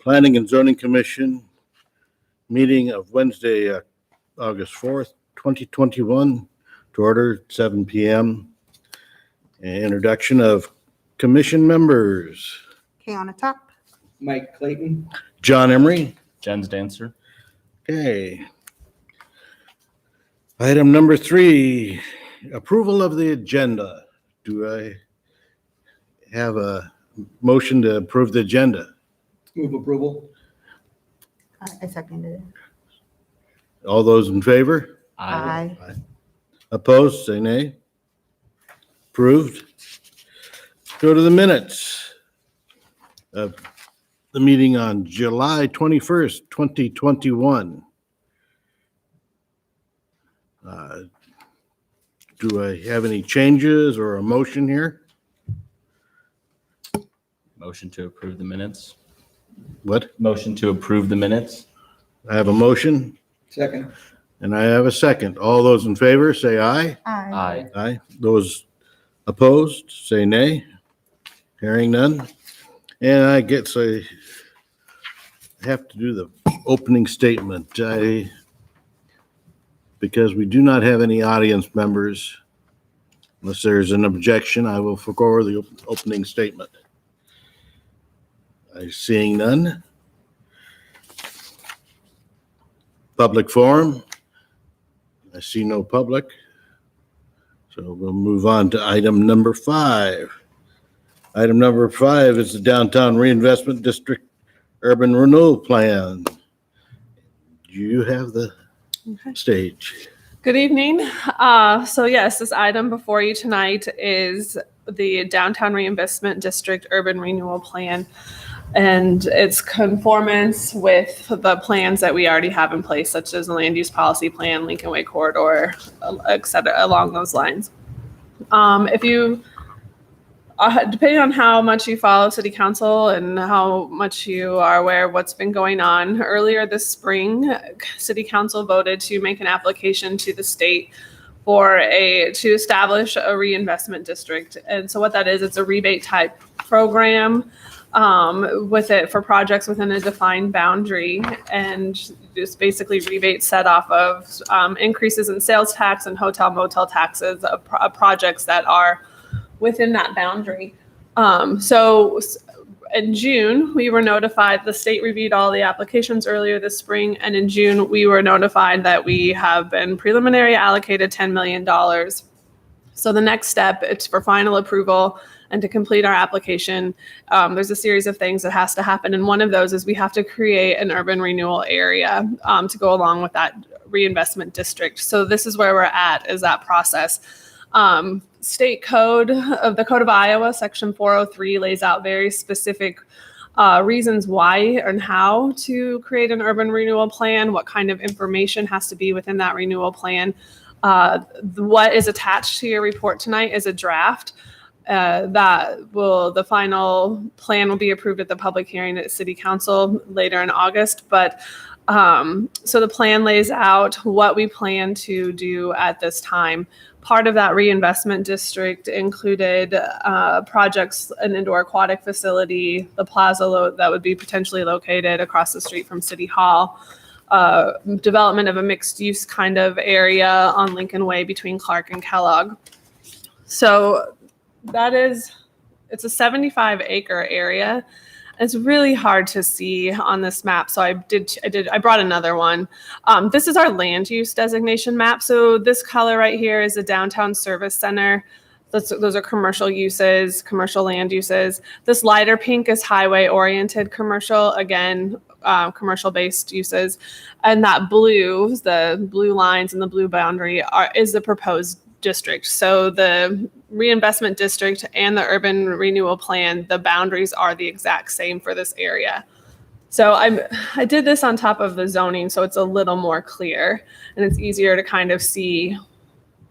Planning and Zoning Commission meeting of Wednesday, August 4th, 2021, to order 7 p.m. Introduction of commission members. Okay, on the top. Mike Clayton. John Emery. Jen's dancer. Okay. Item number 3, approval of the agenda. Do I have a motion to approve the agenda? Move approval. I seconded it. All those in favor? Aye. Opposed, say nay. Approved. Go to the minutes of the meeting on July 21st, 2021. Do I have any changes or a motion here? Motion to approve the minutes. What? Motion to approve the minutes. I have a motion Second. and I have a second. All those in favor, say aye. Aye. Aye. Those opposed, say nay. Hearing none. And I guess I have to do the opening statement. Because we do not have any audience members, unless there's an objection, I will forego the opening statement. Seeing none. Public forum. I see no public. So we'll move on to item number 5. Item number 5 is the Downtown Reinvestment District Urban Renewal Plan. You have the stage. Good evening. So yes, this item before you tonight is the Downtown Reinvestment District Urban Renewal Plan and its conformance with the plans that we already have in place, such as the Land Use Policy Plan, Lincoln Way Corridor, et cetera, along those lines. If you depending on how much you follow City Council and how much you are aware of what's been going on, earlier this spring, City Council voted to make an application to the state to establish a reinvestment district. And so what that is, it's a rebate type program with it for projects within a defined boundary, and just basically rebates set off of increases in sales tax and hotel motel taxes of projects that are within that boundary. So in June, we were notified, the state reviewed all the applications earlier this spring, and in June, we were notified that we have been preliminary allocated $10 million. So the next step, it's for final approval and to complete our application. There's a series of things that has to happen, and one of those is we have to create an urban renewal area to go along with that reinvestment district. So this is where we're at, is that process. State code of the Code of Iowa, Section 403, lays out very specific reasons why and how to create an urban renewal plan, what kind of information has to be within that renewal plan. What is attached to your report tonight is a draft. The final plan will be approved at the public hearing at City Council later in August. But so the plan lays out what we plan to do at this time. Part of that reinvestment district included projects, an indoor aquatic facility, the plaza that would be potentially located across the street from City Hall, development of a mixed use kind of area on Lincoln Way between Clark and Kellogg. So it's a 75-acre area. It's really hard to see on this map, so I brought another one. This is our land use designation map. So this color right here is a downtown service center. Those are commercial uses, commercial land uses. This lighter pink is highway-oriented commercial, again, commercial-based uses. And that blue, the blue lines and the blue boundary is the proposed district. So the reinvestment district and the urban renewal plan, the boundaries are the exact same for this area. So I did this on top of the zoning, so it's a little more clear and it's easier to kind of see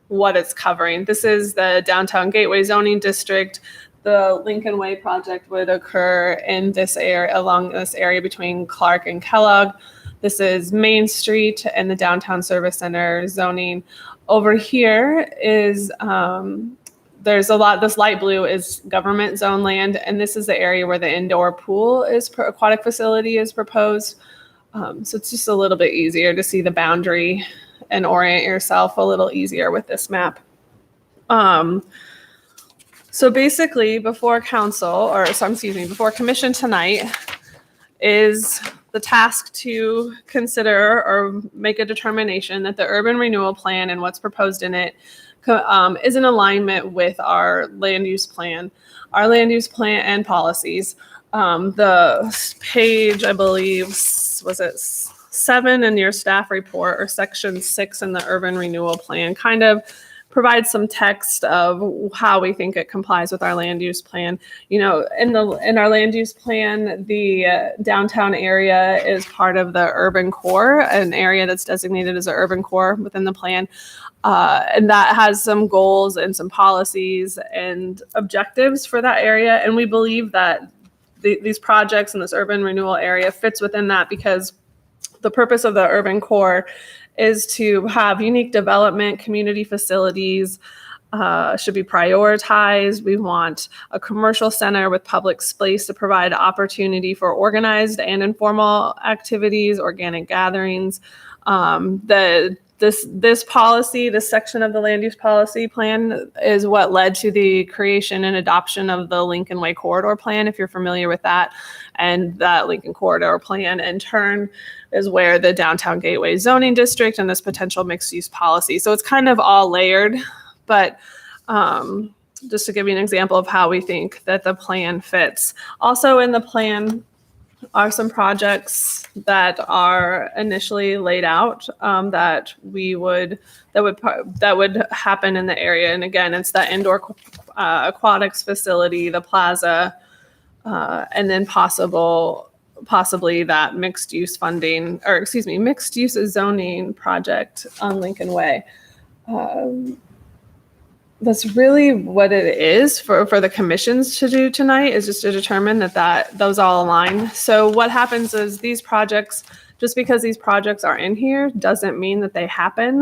what it's covering. This is the Downtown Gateway zoning district. The Lincoln Way project would occur in this area, along this area between Clark and Kellogg. This is Main Street and the Downtown Service Center zoning. Over here is there's a lot, this light blue is government zone land, and this is the area where the indoor pool aquatic facility is proposed. So it's just a little bit easier to see the boundary and orient yourself a little easier with this map. So basically before before commission tonight is the task to consider or make a determination that the urban renewal plan and what's proposed in it is in alignment with our land use plan and policies. The page, I believe, was it 7 in your staff report or section 6 in the urban renewal plan kind of provides some text of how we think it complies with our land use plan. You know, in our land use plan, the downtown area is part of the urban core, an area that's designated as an urban core within the plan. And that has some goals and some policies and objectives for that area. And we believe that these projects in this urban renewal area fits within that because the purpose of the urban core is to have unique development, community facilities should be prioritized. We want a commercial center with public space to provide opportunity for organized and informal activities, organic gatherings. This policy, this section of the land use policy plan is what led to the creation and adoption of the Lincoln Way Corridor Plan, if you're familiar with that. And that Lincoln Corridor Plan in turn is where the downtown gateway zoning district and this potential mixed use policy. So it's kind of all layered, but just to give you an example of how we think that the plan fits. Also in the plan are some projects that are initially laid out that would happen in the area. And again, it's the indoor aquatics facility, the plaza, and then possibly that mixed use zoning project on Lincoln Way. That's really what it is for the commissions to do tonight, is just to determine that those all align. So what happens is these projects, just because these projects are in here doesn't mean that they happen.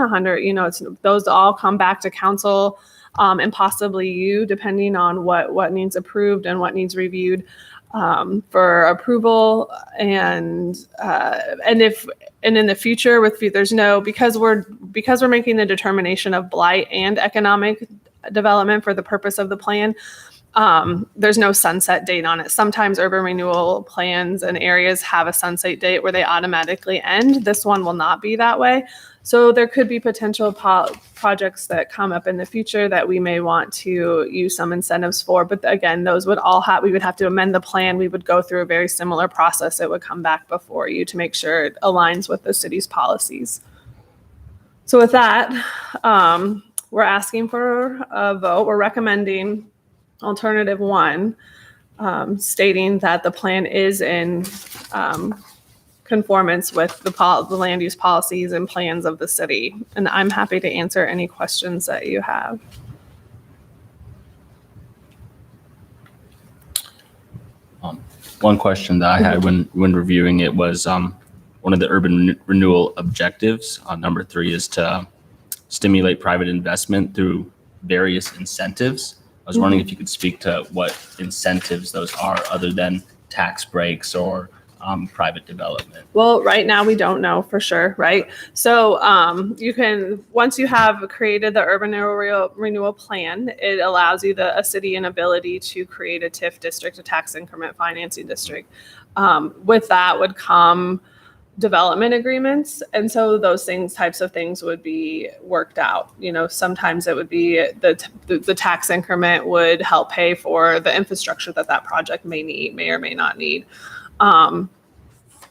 Those all come back to council and possibly you, depending on what needs approved and what needs reviewed for approval. And in the future, because we're making the determination of blight and economic development for the purpose of the plan, there's no sunset date on it. Sometimes urban renewal plans and areas have a sunset date where they automatically end. This one will not be that way. So there could be potential projects that come up in the future that we may want to use some incentives for. But again, those would we would have to amend the plan. We would go through a very similar process. It would come back before you to make sure it aligns with the city's policies. So with that, we're asking for a vote. We're recommending alternative 1, stating that the plan is in conformance with the land use policies and plans of the city. And I'm happy to answer any questions that you have. One question that I had when reviewing it was one of the urban renewal objectives, number 3, is to stimulate private investment through various incentives. I was wondering if you could speak to what incentives those are other than tax breaks or private development. Well, right now we don't know for sure, right? So once you have created the urban renewal plan, it allows you, a city, an ability to create a TIF district, a tax increment financing district. With that would come development agreements. And so those types of things would be worked out. Sometimes it would be the tax increment would help pay for the infrastructure that project may or may not need.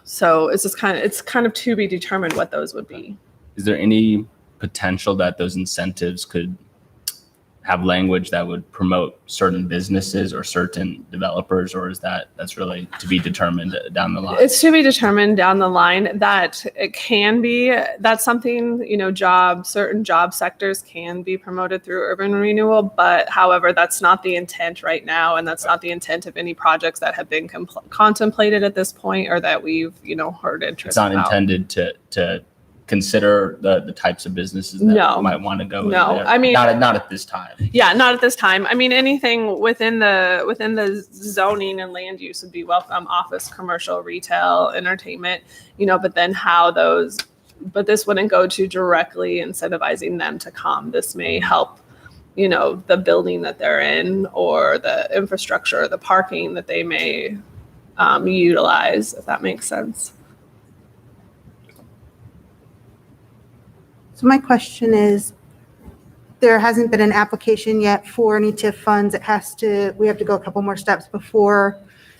So it's kind of to be determined what those would be. Is there any potential that those incentives could have language that would promote certain businesses or certain developers, or that's really to be determined down the line? It's to be determined down the line. That it can be, that's something, certain job sectors can be promoted through urban renewal, but however, that's not the intent right now. And that's not the intent of any projects that have been contemplated at this point or that we've, heard interest It's not about. intended to consider the types of businesses that No. might want to go in No. there? I mean- not at this time. Yeah, not at this time. I mean, anything within the zoning and land use would be welcome. Office, commercial, retail, entertainment, but then but this wouldn't go to directly incentivizing them to come. This may help, the building that they're in or the infrastructure, or the parking that they may utilize, if that makes sense. So my question is, there hasn't been an application yet for any TIF funds. We have to go a couple more steps before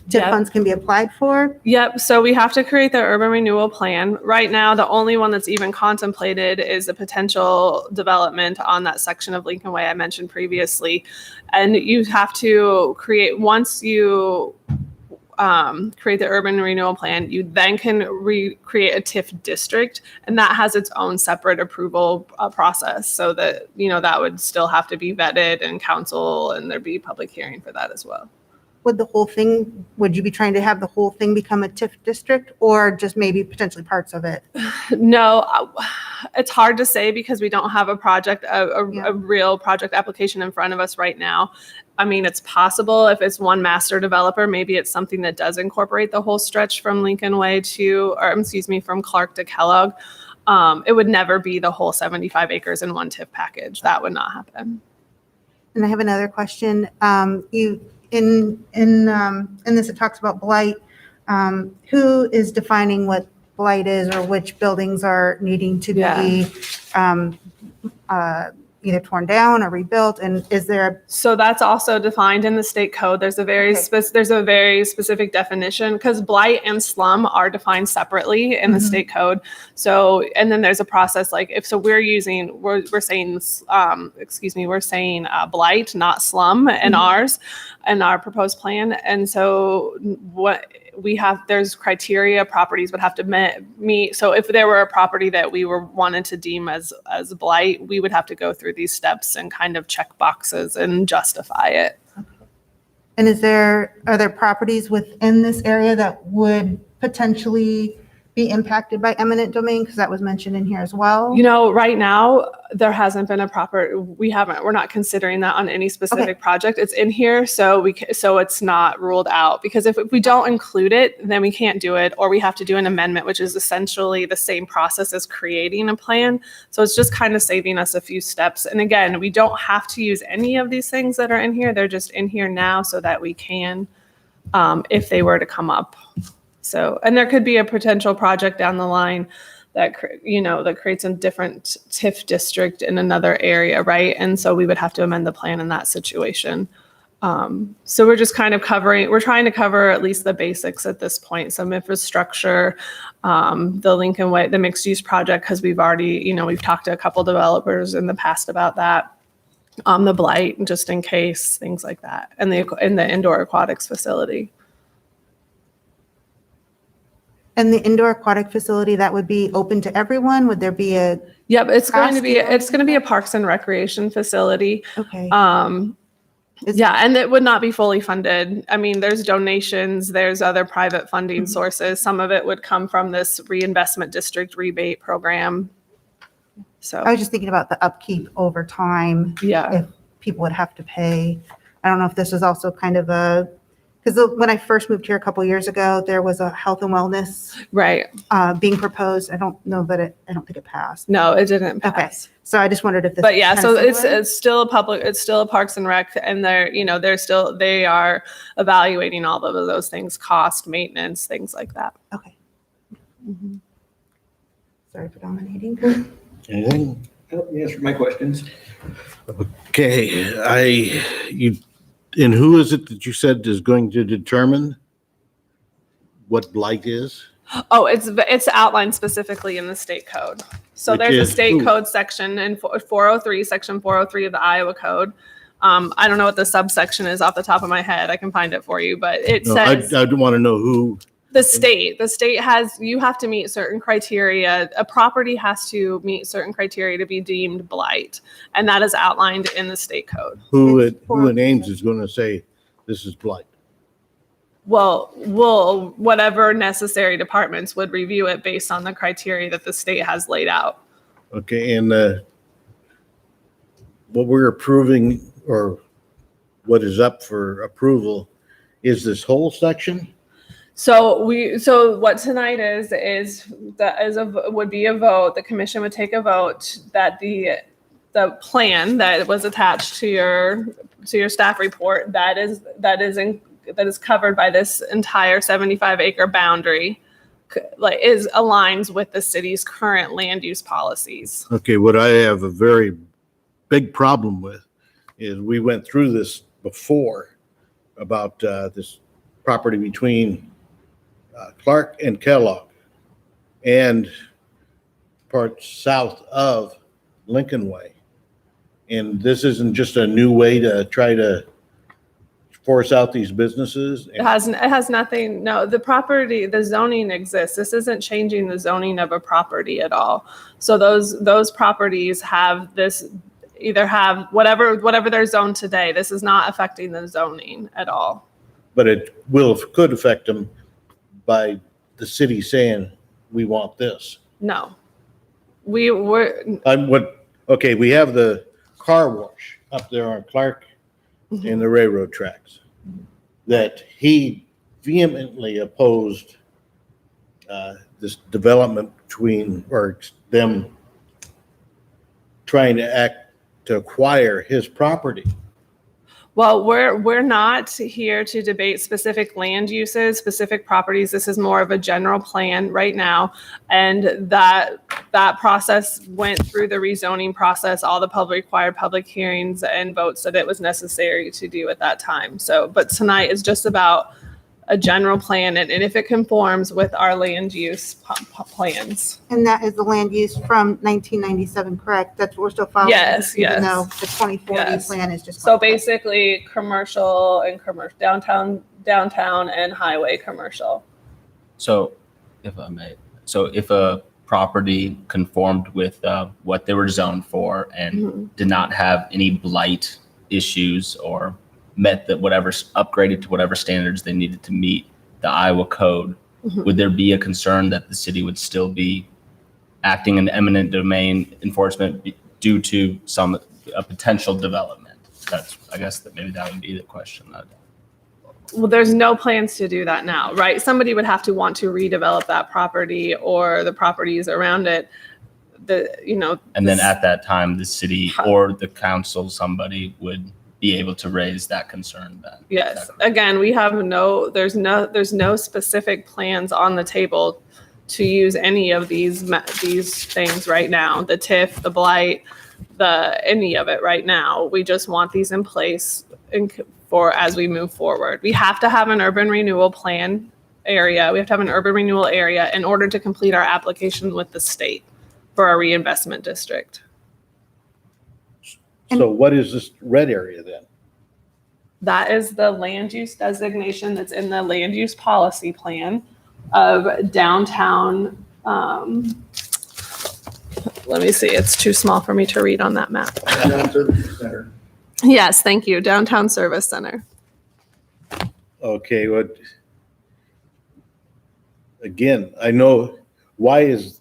TIF Yep. funds can be applied for. Yep. So we have to create the urban renewal plan. Right now, the only one that's even contemplated is the potential development on that section of Lincoln Way I mentioned previously. And you have to create, once you create the urban renewal plan, you then can create a TIF district, and that has its own separate approval process. So that, that would still have to be vetted in council, and there'd be public hearing for that as well. Would you be trying to have the whole thing become a TIF district, or just maybe potentially parts of it? No, it's hard to say because we don't have a project, Yeah. a real project application in front of us right now. I mean, it's possible if it's one master developer, maybe it's something that does incorporate the whole stretch from Lincoln Way from Clark to Kellogg. It would never be the whole 75 acres in one TIF package. That would not happen. And I have another question. In this, it talks about blight. Who is defining what blight is, or which buildings are needing to be either torn down or rebuilt? And is there So that's also defined in the state code. There's a very specific definition, because blight and slum are defined separately in the state code. So, and then there's a process we're saying blight, not slum in ours, in our proposed plan. And so there's criteria properties would have to meet. So if there were a property that we wanted to deem as blight, we would have to go through these steps and kind of check boxes and justify it. And are there properties within this area that would potentially be impacted by eminent domain? Because that was mentioned in here as well. Right now, there hasn't been we're not considering that on any specific project. It's in here, so it's not ruled out, because if we don't include it, then we can't do it, or we have to do an amendment, which is essentially the same process as creating a plan. So it's just kind of saving us a few steps. And again, we don't have to use any of these things that are in here. They're just in here now so that we can, if they were to come up. So, and there could be a potential project down the line that creates a different TIF district in another area, right? And so we would have to amend the plan in that situation. So we're just kind of we're trying to cover at least the basics at this point. Some infrastructure, the Lincoln Way, the mixed use project, because we've already, we've talked to a couple developers in the past about that. The blight, just in case, things like that, and the indoor aquatics facility. And the indoor aquatic facility, that would be open to everyone? Would there be a, Yep, it's going to be Capacity? a parks and recreation facility. okay. Yeah, and it would not be fully funded. I mean, there's donations, there's other private funding sources. Some of it would come from this reinvestment district rebate program. So, I was just thinking about the upkeep over time, yeah. if people would have to pay. I don't know if this is also kind of because when I first moved here a couple years ago, there was a health and wellness Right. being proposed. I don't know that I don't think it passed. No, it didn't Okay. pass. So I just wondered if this. But yeah, is so kinda similar. it's still a Parks and Rec, and they are evaluating all of those things, cost, maintenance, things like that. Okay. Sorry for dominating. Anything? You answered my questions. Okay, and who is it that you said is going to determine what blight is? Oh, it's outlined specifically in the state code. So Which there's a is state who? code section in 403, section 403 of the Iowa code. I don't know what the subsection is off the top of my head. I can find it for you, but it No, says I want to know who. the state you have to meet certain criteria. A property has to meet certain criteria to be deemed blight, and that is outlined in the state code. Who It's in Ames is going to say this is blight? Will whatever necessary departments would review it based on the criteria that the state has laid out. Okay, and what we're approving, or what is up for approval, is this whole section? So what tonight would be a vote. The commission would take a vote that the plan that was attached to your staff report that is covered by this entire 75-acre boundary aligns with the city's current land use policies. Okay, what I have a very big problem with is we went through this before about this property between Clark and Kellogg and parts south of Lincoln Way. And this isn't just a new way to try to force out these businesses. It has nothing. No, the zoning exists. This isn't changing the zoning of a property at all. So those properties have whatever they're zoned today. This is not affecting the zoning at all. But it could affect them by the city saying, we want this. No, We have the car wash up there on Clark and the railroad tracks that he vehemently opposed this development or them trying to acquire his property. Well, we're not here to debate specific land uses, specific properties. This is more of a general plan right now. And that process went through the rezoning process, all the required public hearings and votes that it was necessary to do at that time. So, but tonight is just about a general plan and if it conforms with our land use plans. And that is the land use from 1997, correct? That's what we're still following? Yes, Even yes. though the 2040 Yes. plan is just. So basically commercial downtown and highway commercial. So if I may, if a property conformed with what they were zoned for and did not have any blight issues or met upgraded to whatever standards they needed to meet the Iowa code, would there be a concern that the city would still be acting in eminent domain enforcement due to a potential development? I guess maybe that would be the question. Well, there's no plans to do that now, right? Somebody would have to want to redevelop that property or the properties around it. And then at that time, the city or the council, somebody would be able to raise that concern then. Yes. Again, we have there's no specific plans on the table to use any of these things right now. The TIF, the blight, any of it right now. We just want these in place for as we move forward. We have to have an urban renewal plan area. We have to have an urban renewal area in order to complete our application with the state for our reinvestment district. So what is this red area then? That is the land use designation that's in the land use policy plan of downtown. Let me see, it's too small for me to read on that map. Downtown Service Center. Yes, thank you, Downtown Service Center. Okay, again, I know, why is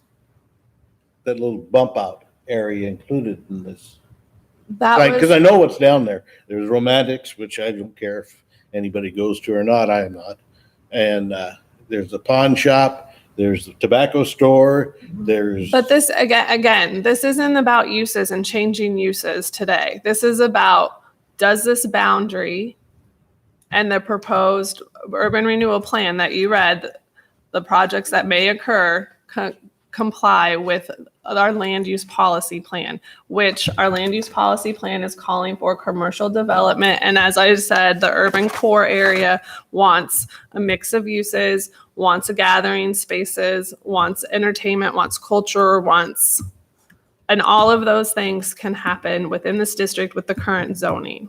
that little bump out area included in this? Because I know what's down there. There's Romantics, which I don't care if anybody goes to or not. I am not. And there's the pawn shop. There's the tobacco store. But this again, this isn't about uses and changing uses today. This is about, does this boundary and the proposed urban renewal plan that you read, the projects that may occur comply with our land use policy plan, which our land use policy plan is calling for commercial development. And as I said, the urban core area wants a mix of uses, wants a gathering spaces, wants entertainment, wants culture, and all of those things can happen within this district with the current zoning.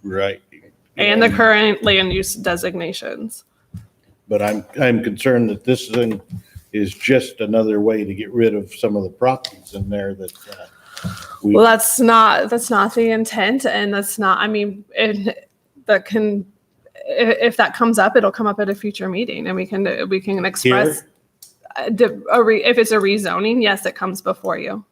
Right. And the current land use designations. But I'm concerned that this thing is just another way to get rid of some of the properties in there that well, that's not the intent, and that's not, I mean, if that comes up, it'll come up at a future meeting and we can express. If it's a rezoning, yes, it comes before you.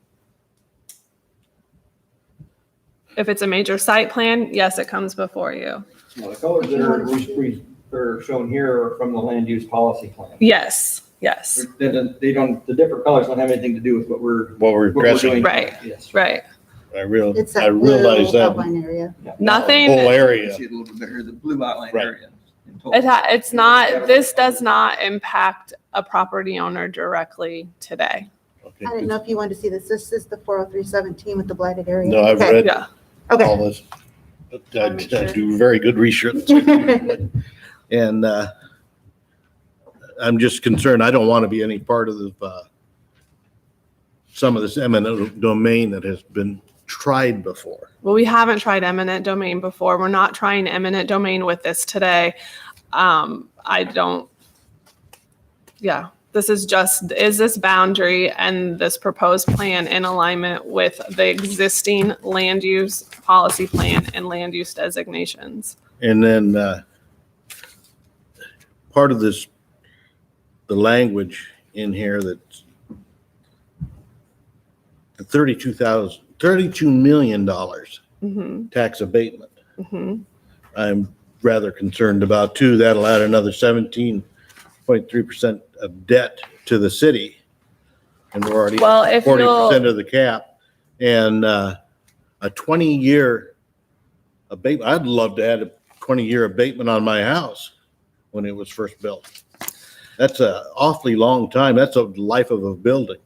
If it's a major site plan, yes, it comes before you. Now, the colors that are shown here are from the land use policy plan. Yes. They don't, the different colors don't have anything to do with what we're addressing. doing. Right. Yes. Right. I It's that realize blue that outline area. Yeah. Nothing. whole You area. see it a little bit better, the blue outline Right. area. in total. It's not, this does not impact a property owner directly today. Okay. I didn't know if you wanted to see this. This is the 40317 with the blighted area. No, I've Okay. read Yeah. all Okay. this. I do very good research. And I'm just concerned, I don't want to be any part of some of this eminent domain that has been tried before. Well, we haven't tried eminent domain before. We're not trying eminent domain with this today. This is just, is this boundary and this proposed plan in alignment with the existing land use policy plan and land use designations? And then part of this, the language in here that's the $32 million Mm-hmm. tax abatement. Mm-hmm. I'm rather concerned about too. That'll add another 17.3% of debt to the city. And we're already Well, if 40% of the cap. And a 20-year abatement, I'd love to add a 20-year abatement on my house when it was first built. That's an awfully long time. That's a life of a building.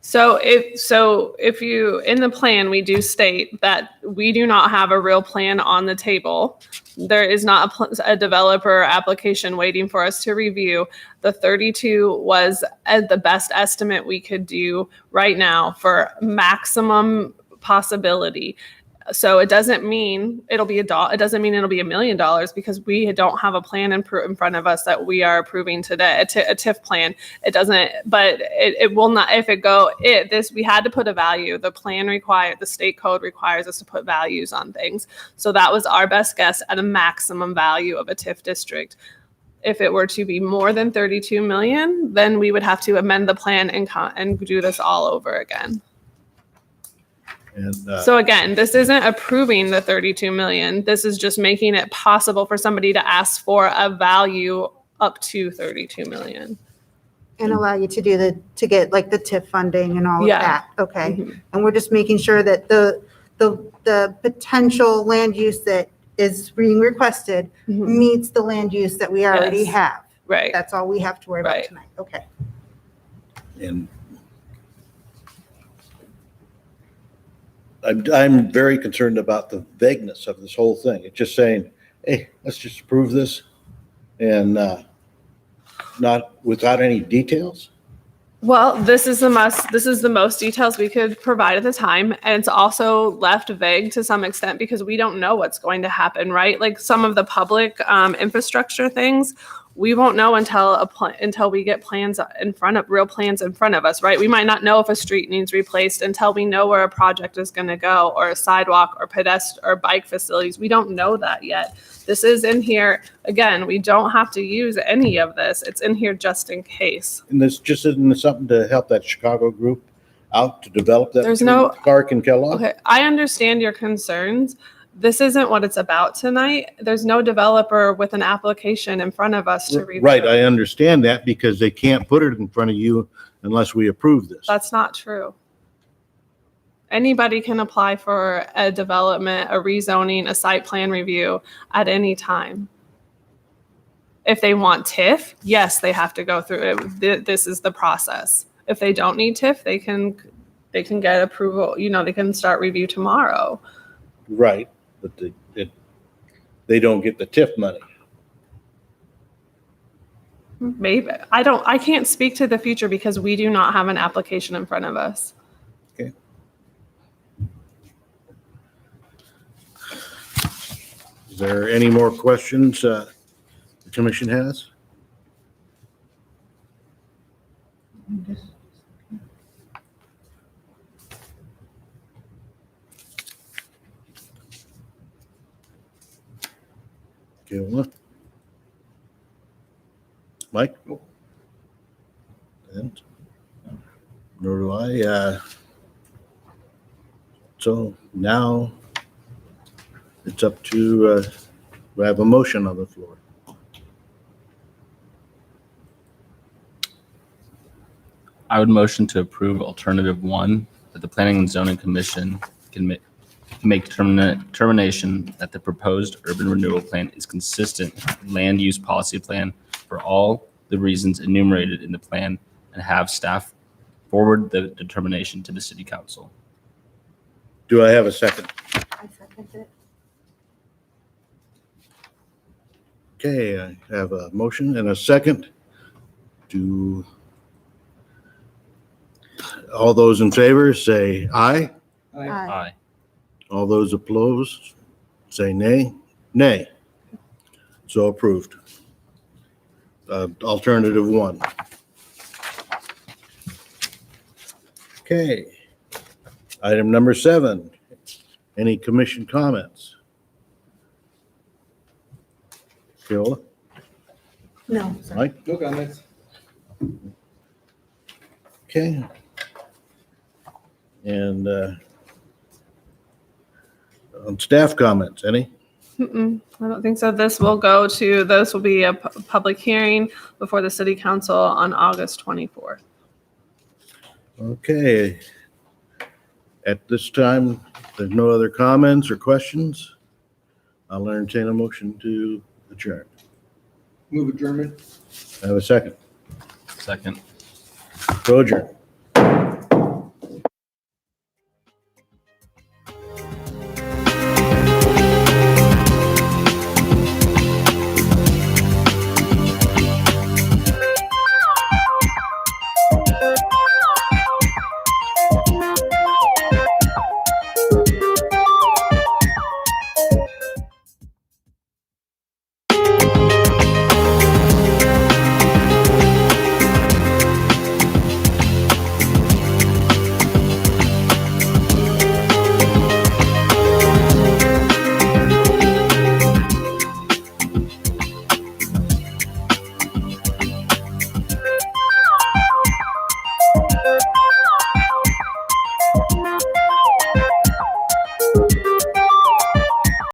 So if you, in the plan, we do state that we do not have a real plan on the table. There is not a developer application waiting for us to review. The 32 was the best estimate we could do right now for maximum possibility. So it doesn't mean it'll be it doesn't mean it'll be $1 million because we don't have a plan in front of us that we are approving today, a TIF plan. It doesn't, but it will not, we had to put a value. The plan the state code requires us to put values on things. So that was our best guess at a maximum value of a TIF district. If it were to be more than 32 million, then we would have to amend the plan and do this all over again. And So again, this isn't approving the 32 million. This is just making it possible for somebody to ask for a value up to 32 million. And allow you to get like the TIF funding and all of Yeah. that. Okay. Mhm. And we're just making sure that the potential land use that is being requested Mhm. meets the land use that we already Yes. have. Right. That's all we have to worry about Right. tonight. Okay. And I'm very concerned about the vagueness of this whole thing. It's just saying, hey, let's just approve this and not without any details. Well, this is the most details we could provide at the time. And it's also left vague to some extent because we don't know what's going to happen, right? Like some of the public infrastructure things, we won't know until we get real plans in front of us, right? We might not know if a street needs replaced until we know where a project is going to go, or a sidewalk, or pedestrian or bike facilities. We don't know that yet. This is in here. Again, we don't have to use any of this. It's in here just in case. And this just isn't something to help that Chicago group out to develop that. There's no- Clark and Kellogg. Okay, I understand your concerns. This isn't what it's about tonight. There's no developer with an application in front of us to review. Right, I understand that because they can't put it in front of you unless we approve this. That's not true. Anybody can apply for a development, a rezoning, a site plan review at any time. If they want TIF, yes, they have to go through it. This is the process. If they don't need TIF, they can get approval. They can start review tomorrow. Right, but they don't get the TIF money. Maybe. I can't speak to the future because we do not have an application in front of us. Okay. Is there any more questions the commission has? Okay, well, Mike? Nope. And nor do I. So now it's up to, we have a motion on the floor. I would motion to approve alternative 1, that the Planning and Zoning Commission can make determination that the proposed urban renewal plan is consistent with land use policy plan for all the reasons enumerated in the plan, and have staff forward the determination to the city council. Do I have a second? I second it. Okay, I have a motion and a second. Do all those in favor say aye? Aye. Aye. All those opposed say nay? Nay. So approved. Alternative 1. Okay. Item number 7. Any commission comments? Phil, No, sorry. Mike? No comments. Okay. And on staff comments, any? I don't think so. This will be a public hearing before the city council on August 24th. Okay. At this time, there's no other comments or questions. I'll entertain a motion to adjourn. Move adjournment. I have a second. Second. Go adjourn.